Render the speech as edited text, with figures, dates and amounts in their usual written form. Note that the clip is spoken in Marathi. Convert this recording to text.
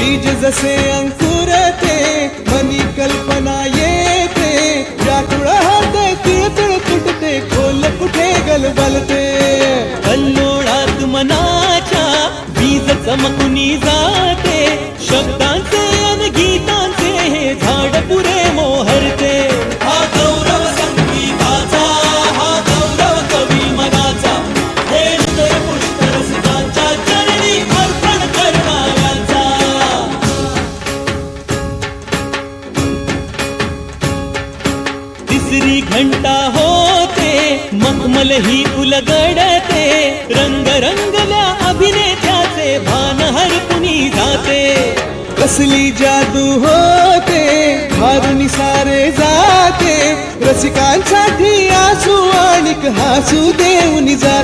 बीज जसे अंकुरते मनी कल्पना येते व्याकुळ हाते तिळतिळ तुटते खोल कुठे गलबलते कल्लोळात मनाच्या बीज चमकुनी जाते शब्दांचे अन गीतांचे हे झाड पुरे मोहरते हा गौरव संगीताचा हा गौरव कवी मनाचा हे हृदय पुष्प रसिकांच्या चरणी अर्पण करणाऱ्यांचा तिसरी घंटा होते मखमल ही उलगडते रंग रंगल्या अभिनेत्याचे भान हरपुनी जाते कसली जादू होते भारुनी सारे जाते रसिकांसाठी आसू आणिक हासू देऊन जाते